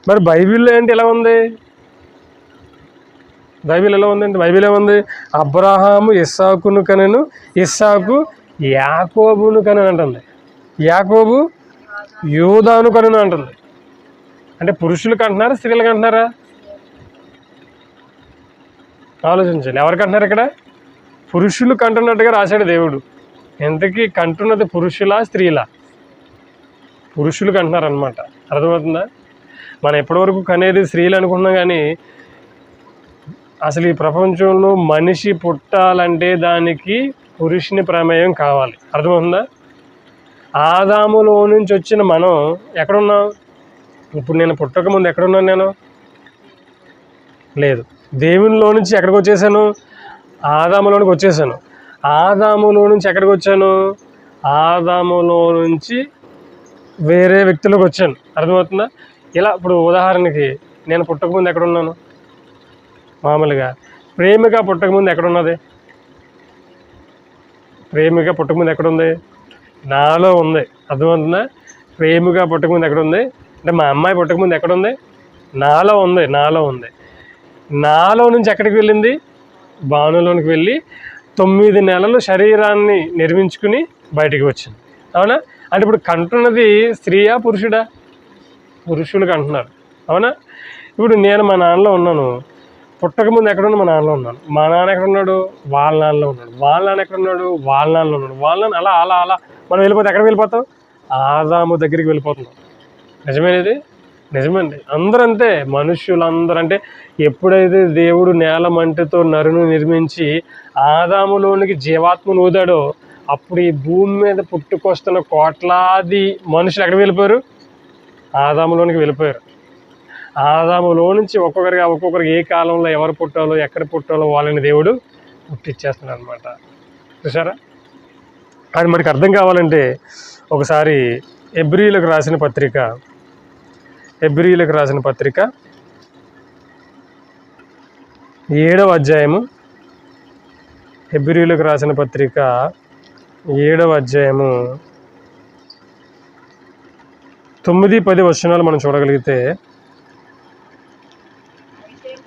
S1: మరి బైబిల్లో ఏంటి ఎలా ఉంది? బైబిల్ ఎలా ఉందంటే, బైబిల్ ఏముంది? అబ్రాహాము ఇస్సాకును కనెను, ఇస్సాకు యాకోబును కనెను అంటుంది, యాకోబు యోదాను కనెను అంటుంది. అంటే పురుషులకు అంటున్నారా, స్త్రీలకు అంటున్నారా? ఆలోచించాలి. ఎవరికి అంటున్నారు ఇక్కడ? పురుషులు కంటున్నట్టుగా రాశాడు దేవుడు. ఎంతకీ కంటున్నది పురుషులా స్త్రీలా? పురుషులు కంటున్నారు అనమాట. అర్థమవుతుందా? మనం ఎప్పటివరకు కనేది స్త్రీలు అనుకున్నాం, కానీ అసలు ఈ ప్రపంచంలో మనిషి పుట్టాలంటే దానికి పురుషుని ప్రమేయం కావాలి. అర్థమవుతుందా? ఆదాములో నుంచి వచ్చిన మనం ఎక్కడున్నాం? ఇప్పుడు నేను పుట్టకముందు ఎక్కడున్నాను? నేను లేదు. దేవునిలో నుంచి ఎక్కడికి వచ్చేసాను? ఆదాములోనికి వచ్చేసాను. ఆదాములో నుంచి ఎక్కడికి వచ్చాను? ఆదాములో నుంచి వేరే వ్యక్తులకు వచ్చాను. అర్థమవుతుందా? ఇలా ఇప్పుడు ఉదాహరణకి నేను పుట్టకముందు ఎక్కడున్నాను? మామూలుగా ప్రేమిక పుట్టకముందు ఎక్కడున్నది? ప్రేమిక పుట్టకముందు ఎక్కడుంది? నాలో ఉంది. అర్థమవుతుందా? ప్రేమిక పుట్టకముందు ఎక్కడుంది అంటే మా అమ్మాయి పుట్టకముందు ఎక్కడుంది? నాలో ఉంది. నాలో నుంచి ఎక్కడికి వెళ్ళింది? బాణులోనికి వెళ్ళి 9 నెలలు శరీరాన్ని నిర్మించుకుని బయటికి వచ్చింది. అవునా? అంటే ఇప్పుడు కంటున్నది స్త్రీయా పురుషుడా? పురుషులకు అంటున్నారు. అవునా? ఇప్పుడు నేను మా నాన్నలో ఉన్నాను. పుట్టకముందు ఎక్కడున్నా? మా నాన్నలో ఉన్నాను. మా నాన్న ఎక్కడున్నాడు? వాళ్ళ నాన్నలో ఉన్నాడు. వాళ్ళ నాన్న ఎక్కడున్నాడు? వాళ్ళ నాన్నలో ఉన్నాడు. వాళ్ళ నాన్న అలా అలా అలా మనం వెళ్ళిపోతే ఎక్కడికి వెళ్ళిపోతాం? ఆదాము దగ్గరికి వెళ్ళిపోతున్నాం. నిజమేది? నిజమండి. అందరూ అంతే. మనుష్యులందరూ అంటే ఎప్పుడైతే దేవుడు నేలమంటితో నరును నిర్మించి ఆదాములోనికి జీవాత్మను ఊదాడో అప్పుడు ఈ భూమి మీద పుట్టుకొస్తున్న కోట్లాది మనుషులు ఎక్కడికి వెళ్ళిపోయారు? ఆదాములోనికి వెళ్ళిపోయారు. ఆదాములో నుంచి ఒక్కొక్కరికి ఏ కాలంలో ఎవరు పుట్టాలో ఎక్కడ పుట్టాలో వాళ్ళని దేవుడు పుట్టిచ్చేస్తున్నాడు అనమాట. చూసారా? అది మనకి అర్థం కావాలంటే ఒకసారి హెబ్రీయులకు రాసిన పత్రిక 7వ అధ్యాయము, హెబ్రీయులకు రాసిన పత్రిక 7వ అధ్యాయము 9-10 వచనాలు మనం చూడగలిగితే,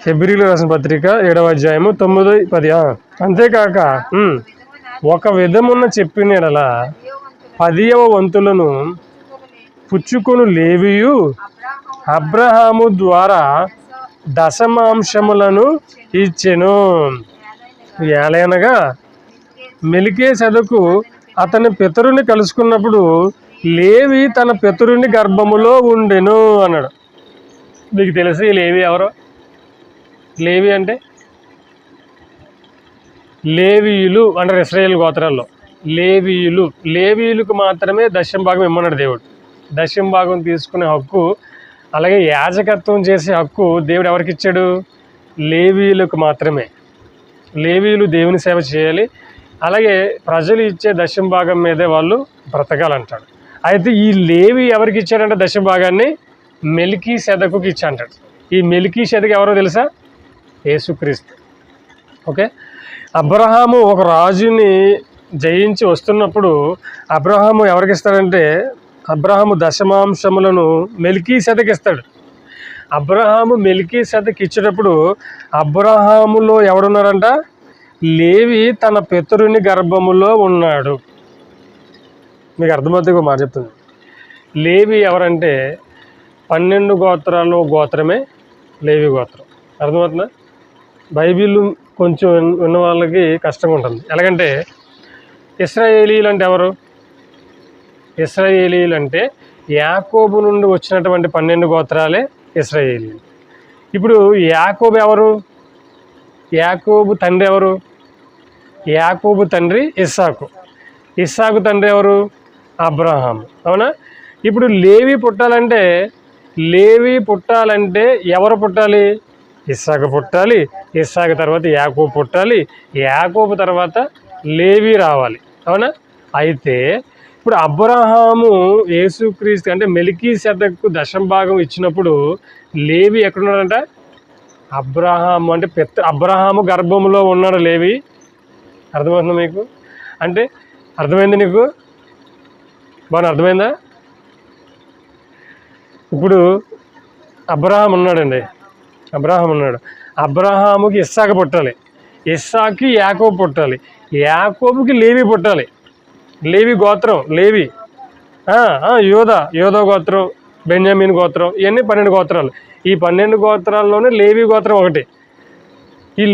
S1: హెబ్రీయులకు రాసిన పత్రిక 7వ అధ్యాయము 9-10. అంతేకాక ఒక విధమున్న చెప్పిన ఎడల 10వ వంతులను పుచ్చుకొను లేవియు అబ్రహాము ద్వారా దశమాంశములను ఇచ్చెను. ఏలయనగా మెల్కీసెదెకు అతని పితరుని కలుసుకున్నప్పుడు లేవి తన పితరుని గర్భములో ఉండెను అన్నాడు. మీకు తెలిసి లేవి ఎవరో? లేవి అంటే లేవీయులు అంటారు ఇశ్రాయేలు గోత్రాల్లో. లేవీయులకు మాత్రమే దశమ భాగం ఇమ్మన్నాడు దేవుడు. దశమ భాగం తీసుకునే హక్కు, అలాగే యాజకత్వం చేసే హక్కు దేవుడు ఎవరికి ఇచ్చాడు? లేవీయులకు మాత్రమే. లేవీయులు దేవుని సేవ చేయాలి, అలాగే ప్రజలు ఇచ్చే దశమ భాగం మీదే వాళ్ళు బ్రతకాలంటాడు. అయితే ఈ లేవి ఎవరికి ఇచ్చాడంటే దశమ భాగాన్ని మెల్కీసెదెకుకి ఇచ్చా అంటాడు. ఈ మెల్కీసెదెకు ఎవరో తెలుసా? యేసుక్రీస్తు. ఓకే, అబ్రహాము ఒక రాజుని జయించి వస్తున్నప్పుడు అబ్రహాము ఎవరికి ఇస్తాడంటే, అబ్రహాము దశమాంశములను మెల్కీసెదెకు ఇస్తాడు. అబ్రహాము మెల్కీసెదెకు ఇచ్చేటప్పుడు అబ్రహాములో ఎవడున్నారంట? లేవి తన పితరుని గర్భములో ఉన్నాడు. మీకు అర్థమవుతుంది ఒక మాట చెప్తుంది. లేవి ఎవరంటే 12 గోత్రాల్లో గోత్రమే లేవి గోత్రం. అర్థమవుతుందా? బైబిల్ కొంచెం ఉన్న వాళ్ళకి కష్టంగా ఉంటుంది. ఎలాగంటే ఇశ్రాయేలీలు అంటే ఎవరు? ఇశ్రాయేలీలు అంటే యాకోబు నుండి వచ్చినటువంటి 12 గోత్రాలే ఇశ్రాయేలీలు. ఇప్పుడు యాకోబు ఎవరు? యాకోబు తండ్రి ఎవరు? యాకోబు తండ్రి ఇస్సాకు. ఇస్సాకు తండ్రి ఎవరు? అబ్రహాము. అవునా? ఇప్పుడు లేవి పుట్టాలంటే ఎవరు పుట్టాలి? ఇస్సాకు పుట్టాలి. ఇస్సాకు తర్వాత యాకోబు పుట్టాలి. యాకోబు తర్వాత లేవి రావాలి. అవునా? అయితే ఇప్పుడు అబ్రహాము యేసుక్రీస్తు అంటే మెల్కీసెదెకు దశమ భాగం ఇచ్చినప్పుడు లేవి ఎక్కడున్నాడంట? అబ్రహాము అంటే అబ్రహాము గర్భంలో ఉన్నాడు లేవి. అర్థమవుతుందా మీకు? అంటే అర్థమైంది నీకు? బాగా అర్థమైందా? ఇప్పుడు అబ్రహాం ఉన్నాడండి, అబ్రహాముకి ఇస్సాకు పుట్టాలి, ఇస్సాకి యాకోబు పుట్టాలి, యాకోబుకి లేవి పుట్టాలి. లేవి గోత్రం, లేవి యోధా గోత్రం, బెన్యామీన్ గోత్రం, ఇవన్నీ 12 గోత్రాలు. ఈ 12 గోత్రాల్లోనే లేవి గోత్రం ఒకటి. ఈ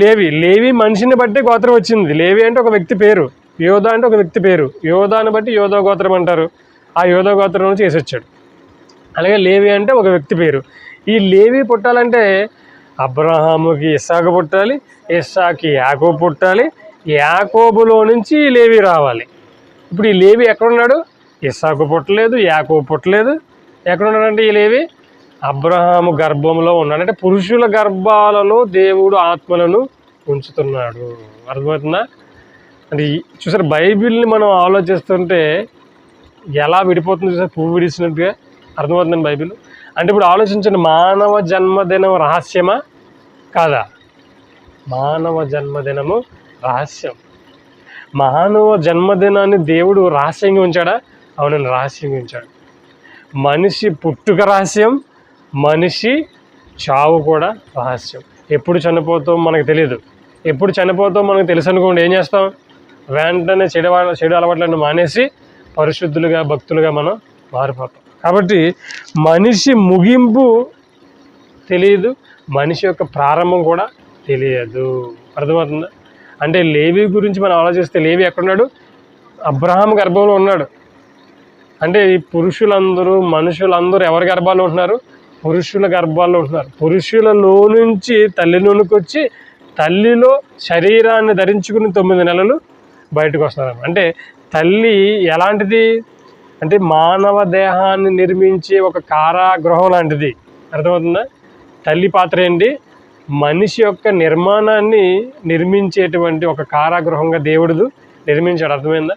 S1: లేవి మనిషిని బట్టి గోత్రం వచ్చింది. లేవి అంటే ఒక వ్యక్తి పేరు, యోధా అంటే ఒక వ్యక్తి పేరు. యోధాని బట్టి యోధా గోత్రం అంటారు. ఆ యోధా గోత్రం నుంచి వేసి వచ్చాడు. అలాగే లేవి అంటే ఒక వ్యక్తి పేరు. ఈ లేవి పుట్టాలంటే అబ్రహాముకి ఇస్సాకు పుట్టాలి, ఇస్సాకి యాకోబు పుట్టాలి, యాకోబులో నుంచి లేవి రావాలి. ఇప్పుడు ఈ లేవి ఎక్కడున్నాడు? ఇస్సాకు పుట్టలేదు, యాకోబు పుట్టలేదు. ఎక్కడున్నాడంటే ఈ లేవి అబ్రహాము గర్భంలో ఉన్నాడు. అంటే పురుషుల గర్భాలలో దేవుడు ఆత్మలను ఉంచుతున్నాడు. అర్థమవుతుందా? అంటే చూసారు, బైబిల్ని మనం ఆలోచిస్తుంటే ఎలా విడిపోతుంది చూసారు, పువ్వు విడిచినట్టుగా. అర్థమవుతుందండి బైబిల్ అంటే. ఇప్పుడు ఆలోచించండి, మానవ జన్మదినం రహస్యమా కాదా? మానవ జన్మదినము రహస్యం. మానవ జన్మదినాన్ని దేవుడు రహస్యంగా ఉంచాడా? అవునండి, రహస్యంగా ఉంచాడు. మనిషి పుట్టుక రహస్యం, మనిషి చావు కూడా రహస్యం. ఎప్పుడు చనిపోతాం మనకు తెలియదు. ఎప్పుడు చనిపోతాం మనకు తెలుసు అనుకోండి, ఏం చేస్తాం? వెంటనే చెడు అలవాట్లను మానేసి పరిశుద్ధులుగా, భక్తులుగా మనం మారిపోతాం. కాబట్టి మనిషి ముగింపు తెలియదు, మనిషి యొక్క ప్రారంభం కూడా తెలియదు. అర్థమవుతుందా? అంటే లేవి గురించి మనం ఆలోచిస్తే లేవి ఎక్కడున్నాడు? అబ్రహాం గర్భంలో ఉన్నాడు. అంటే ఈ పురుషులందరూ, మనుషులందరూ ఎవరి గర్భాల్లో ఉంటున్నారు? పురుషుల గర్భాల్లో ఉంటున్నారు. పురుషులలో నుంచి తల్లిలోనికి వచ్చి తల్లిలో శరీరాన్ని ధరించుకుని 9 నెలలు బయటకు వస్తున్నారు. అంటే తల్లి ఎలాంటిది అంటే మానవ దేహాన్ని నిర్మించే ఒక కారాగృహం లాంటిది. అర్థమవుతుందా? తల్లి పాత్ర ఏంటి? మనిషి యొక్క నిర్మాణాన్ని నిర్మించేటువంటి ఒక కారాగృహంగా దేవుడు నిర్మించాడు. అర్థమైందా?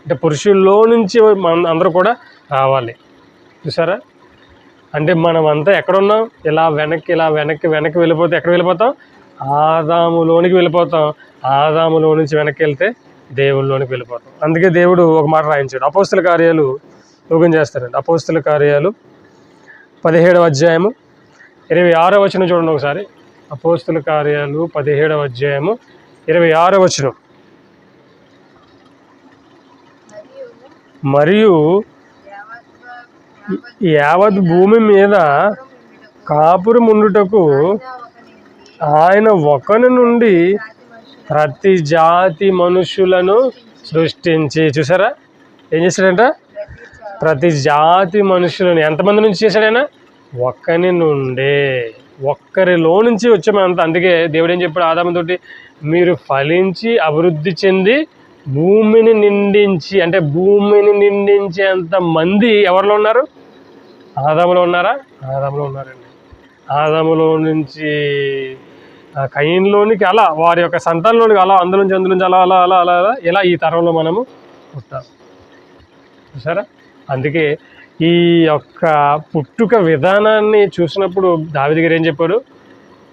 S1: అంటే పురుషుల్లో నుంచి అందరూ కూడా రావాలి. చూసారా? అంటే మనం అంతా ఎక్కడున్నాం? ఇలా వెనక్కి వెళ్ళిపోతే ఎక్కడ వెళ్ళిపోతాం? ఆదాములోనికి వెళ్ళిపోతాం. ఆదాములో నుంచి వెనక్కి వెళ్తే దేవుళ్ళలోనికి వెళ్ళిపోతాం. అందుకే దేవుడు ఒక మాట రాయించాడు. అపోస్తుల కార్యాలు యోగం చేస్తారండి. అపోస్తుల కార్యాలు 17వ అధ్యాయము 26వ వచనం చూడండి ఒకసారి. అపోస్తుల కార్యాలు 17వ అధ్యాయము 26వ వచనం. మరియు యావత్ భూమి మీద కాపురం ఉండుటకు ఆయన ఒకని నుండి ప్రతి జాతి మనుషులను సృష్టించి, చూసారా ఏం చేశాడంట? ప్రతి జాతి మనుషులను ఎంతమంది నుంచి చేశాడైనా? ఒక్కని నుండే, ఒక్కరిలో నుంచి వచ్చామంత. అందుకే దేవుడు ఏం చెప్పాడు ఆదాముతోటి? మీరు ఫలించి అభివృద్ధి చెంది భూమిని నిండించి, అంటే భూమిని నిండించేంత మంది ఎవరిలో ఉన్నారు? ఆదాములో ఉన్నారా? ఆదాములో ఉన్నారండి. ఆదాములో నుంచి కయీనులోనికి, అలా వారి యొక్క సంతానంలోనికి, అలా అందులోంచి అలా అలా అలా అలా అలా ఇలా ఈ తరంలో మనము పుట్టాం. చూసారా? అందుకే ఈ యొక్క పుట్టుక విధానాన్ని చూసినప్పుడు దావీదు గారు ఏం చెప్పాడు?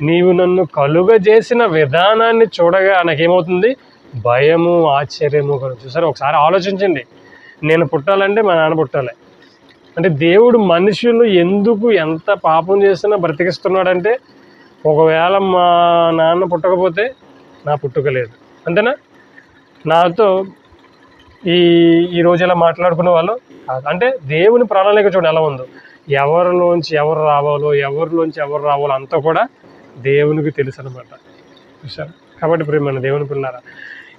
S1: నీవు నన్ను కలుగజేసిన విధానాన్ని చూడగా నాకేమవుతుంది? భయము, ఆశ్చర్యము. చూసారా? ఒకసారి ఆలోచించండి. నేను పుట్టాలంటే మా నాన్న పుట్టాలి. అంటే దేవుడు మనుషులు ఎందుకు ఎంత పాపం చేసినా బ్రతికిస్తున్నాడంటే, ఒకవేళ మా నాన్న పుట్టకపోతే నా పుట్టుక లేదు. అంతేనా? నాతో ఈ రోజు ఇలా మాట్లాడుకునే వాళ్ళు కాదు. అంటే దేవుని ప్రణాళిక చూడండి ఎలా ఉందో. ఎవరిలోంచి ఎవరు రావాలో, ఎవరిలోంచి ఎవరు రావాలో అంతా కూడా దేవునికి తెలుసు అనమాట. చూసారు? కాబట్టి ప్రియమైన దేవుని పిల్లారా,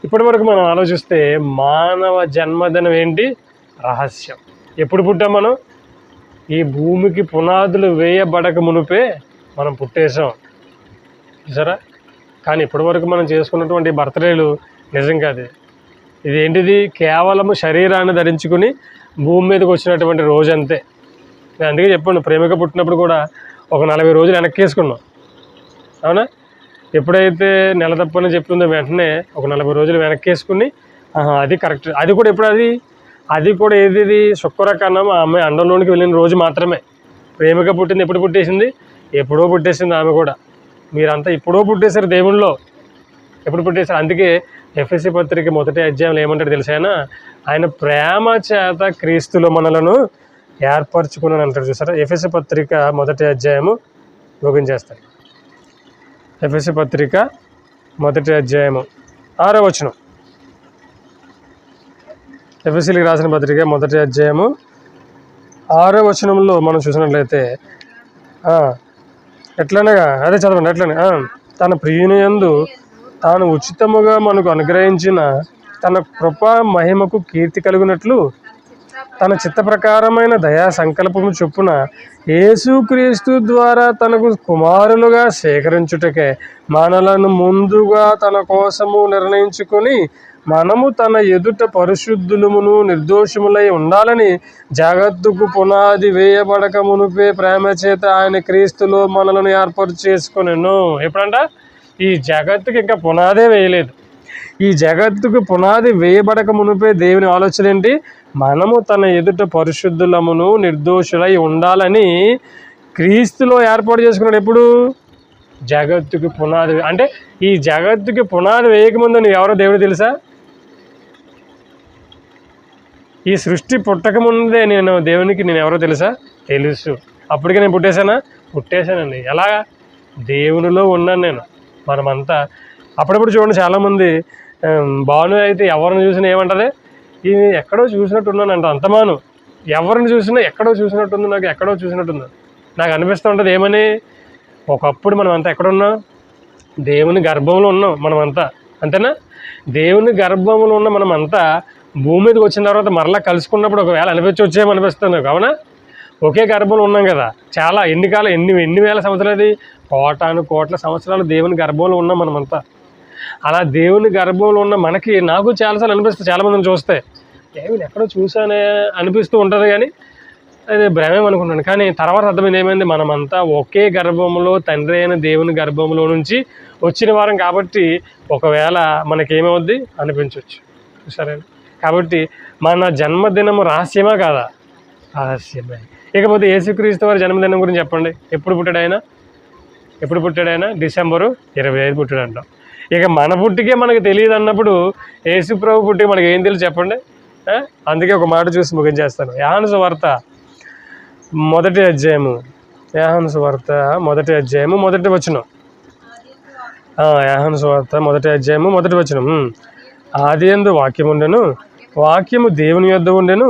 S1: ఇప్పటి వరకు మనం ఆలోచిస్తే మానవ జన్మదినం ఏంటి? రహస్యం. ఎప్పుడు పుట్టాం మనం? ఈ భూమికి పునాదులు వేయబడక మునిపే మనం పుట్టేసాం. చూసారా? కానీ ఇప్పటి వరకు మనం చేసుకున్నటువంటి బర్త్డేలు నిజం కాదు. ఇదేంటిది? కేవలము శరీరాన్ని ధరించుకుని భూమి మీదకి వచ్చినటువంటి రోజు అంతే. నేను అందుకే చెప్పాను, ప్రేమిక పుట్టినప్పుడు కూడా ఒక 40 రోజులు వెనక్కి వేసుకున్నాం. అవునా? ఎప్పుడైతే నెల తప్పని చెప్తుందో వెంటనే ఒక 40 రోజులు వెనక్కి వేసుకుని అది కరెక్ట్. అది కూడా ఎప్పుడు? అది కూడా ఏది? శుక్రకన్నం ఆ అమ్మాయి అండంలోనికి వెళ్ళిన రోజు మాత్రమే. ప్రేమిక పుట్టింది ఎప్పుడు పుట్టేసింది? ఎప్పుడో పుట్టేసింది ఆమె కూడా. మీరంతా ఎప్పుడో పుట్టేశారు దేవుళ్ళలో. ఎప్పుడు పుట్టేశారు? అందుకే ఎఫెసీ పత్రిక 1వ అధ్యాయంలో ఏమంటాడు తెలుసానా? ఆయన ప్రేమ చేత క్రీస్తులో మనలను ఏర్పరచుకున్నాను అంటారు. చూసారా? ఎఫెసీ పత్రిక 1వ అధ్యాయము యోగం చేస్తారు. ఎఫెసీ పత్రిక 1వ అధ్యాయము 6వ వచనం. ఎఫెసీలకు రాసిన పత్రిక 1వ అధ్యాయము 6వ వచనంలో మనం చూసినట్లయితే ఎట్లనగా, అదే చదవండి. ఎట్లనే తన ప్రియునియందు తాను ఉచితముగా మనకు అనుగ్రహించిన తన కృపా మహిమకు కీర్తి కలుగునట్లు తన చిత్త ప్రకారమైన దయా సంకల్పము చొప్పున యేసుక్రీస్తు ద్వారా తనకు కుమారులుగా సేకరించుటకే మనలను ముందుగా తన కోసము నిర్ణయించుకొని మనము తన ఎదుట పరిశుద్ధులమును నిర్దోషములై ఉండాలని జగత్తుకు పునాది వేయబడక మునిపే ప్రేమ చేత ఆయన క్రీస్తులో మనలను ఏర్పాటు చేసుకొనెను. ఎప్పుడంట? ఈ జగత్తుకి ఇంకా పునాదే వేయలేదు. ఈ జగత్తుకు పునాది వేయబడక మునిపే దేవుని ఆలోచన ఏంటి? మనము తన ఎదుట పరిశుద్ధులమును నిర్దోషులై ఉండాలని క్రీస్తులో ఏర్పాటు చేసుకున్నాడు. ఎప్పుడు? జగత్తుకి పునాది. అంటే ఈ జగత్తుకి పునాది వేయకముందు నువ్వు ఎవరో దేవుడు తెలుసా? ఈ సృష్టి పుట్టకముందే నేను దేవునికి నేను ఎవరో తెలుసా? తెలుసు. అప్పటికే నేను పుట్టేశానండి. ఎలాగా? దేవునిలో ఉన్నాను నేను. మనమంతా అప్పుడప్పుడు చూడండి, చాలామంది భాను అయితే ఎవరిని చూసినా ఏమంటది? ఇది ఎక్కడో చూసినట్టున్నానంట. అంతమాను ఎవరిని చూసినా ఎక్కడో చూసినట్టుంది, నాకు ఎక్కడో చూసినట్టుంది నాకు అనిపిస్తూ ఉంటుంది. ఏమని? ఒకప్పుడు మనం అంతా ఎక్కడున్నాం? దేవుని గర్భంలో ఉన్నాం మనమంతా. అంతేనా? దేవుని గర్భంలో ఉన్న మనమంతా భూమి మీదకి వచ్చిన తర్వాత మరలా కలుసుకున్నప్పుడు ఒకవేళ అనిపిస్తుంది. కావునా? ఒకే గర్భంలో ఉన్నాం కదా. చాలా ఎన్ని వేల సంవత్సరాలు, అది కోట్ల సంవత్సరాలు దేవుని గర్భంలో ఉన్నాం మనమంతా. అలా దేవుని గర్భంలో ఉన్న మనకి, నాకు చాలాసార్లు అనిపిస్తుంది, చాలామందిని చూస్తే దేవుని ఎక్కడో చూసానే అనిపిస్తూ ఉంటుంది. కానీ అది భ్రమే అనుకున్నాను. కానీ తర్వాత అర్థమైంది ఏమైంది, మనమంతా ఒకే గర్భంలో తండ్రి అయిన దేవుని గర్భంలో నుంచి వచ్చిన వారం కాబట్టి ఒకవేళ మనకేమవుద్ది అనిపించవచ్చు. సరే, కాబట్టి మన జన్మదినము రహస్యమా కాదా? రహస్యమే. ఇకపోతే యేసుక్రీస్తు వారి జన్మదినం గురించి చెప్పండి. ఎప్పుడు పుట్టాడు ఆయన? డిసెంబరు 25 పుట్టాడంట. ఇక మన పుట్టికే మనకు తెలియదు అన్నప్పుడు యేసు ప్రభు పుట్టికి మనకి ఏం తెలుసు చెప్పండి? అందుకే ఒక మాట చూసి ముగించేస్తాను. యోహాను సువార్త మొదటి అధ్యాయము మొదటి వచనం. యోహాను సువార్త మొదటి అధ్యాయము మొదటి వచనం. ఆదియందు వాక్యము ఉండెను, వాక్యము దేవుని యొద్ద ఉండెను,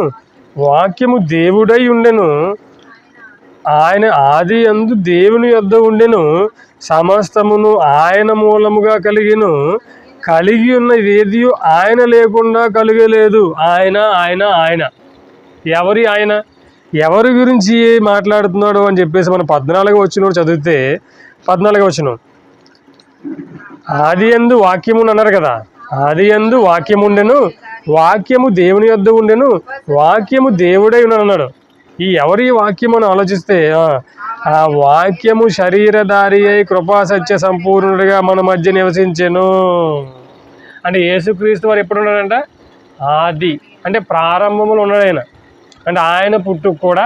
S1: వాక్యము దేవుడై ఉండెను, ఆయన ఆది యందు దేవుని యొద్ద ఉండెను, సమస్తమును ఆయన మూలముగా కలిగి ఉన్నది ఏది ఆయన లేకుండా కలిగలేదు. ఆయన ఎవరి ఆయన? ఎవరి గురించి మాట్లాడుతున్నాడు అని చెప్పేసి మనం 14వ వచనం చదివితే 14వ వచనం, ఆది యందు వాక్యము అన్నారు కదా. ఆది యందు వాక్యము ఉండెను, వాక్యము దేవుని యొద్ద ఉండెను, వాక్యము దేవుడై ఉన్నాడు అన్నాడు. ఈ ఎవరి వాక్యం అని ఆలోచిస్తే ఆ వాక్యము శరీరధారి అయి కృపా సత్య సంపూర్ణుడిగా మన మధ్య నివసించెను. అంటే యేసుక్రీస్తు వారు ఎప్పుడు ఉన్నాడంట? ఆది అంటే ప్రారంభంలో ఉన్నాడు ఆయన. అంటే ఆయన పుట్టుక కూడా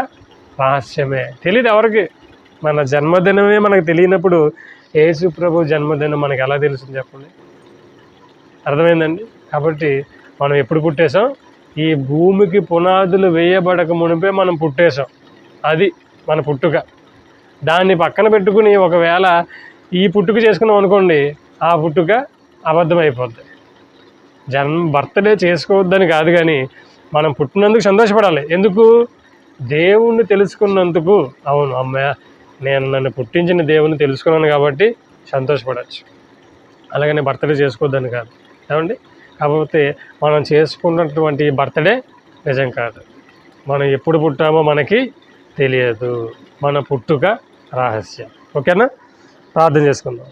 S1: రహస్యమే, తెలియదు ఎవరికి. మన జన్మదినమే మనకు తెలియనప్పుడు యేసు ప్రభు జన్మదినం మనకు ఎలా తెలుస్తుంది చెప్పండి? అర్థమైందండి? కాబట్టి మనం ఎప్పుడు పుట్టేసాం? ఈ భూమికి పునాదులు వేయబడక మునిపే మనం పుట్టేసాం. అది మన పుట్టుక. దాన్ని పక్కన పెట్టుకుని ఒకవేళ ఈ పుట్టుక చేసుకున్నాం అనుకోండి, ఆ పుట్టుక అబద్ధమైపోద్ది. బర్త్డే చేసుకోవద్దని కాదు, కానీ మనం పుట్టినందుకు సంతోషపడాలి. ఎందుకు? దేవుణ్ణి తెలుసుకున్నందుకు. అవును అమ్మాయ, నన్ను పుట్టించిన దేవుణ్ణి తెలుసుకున్నాను కాబట్టి సంతోషపడవచ్చు. అలాగని బర్త్డే చేసుకోవద్దని కాదు. ఏమండి? కాకపోతే మనం చేసుకున్నటువంటి బర్త్డే నిజం కాదు. మనం ఎప్పుడు పుట్టామో మనకి తెలియదు. మన పుట్టుక రహస్యం. ఓకేనా? ప్రార్థన చేసుకుందాం.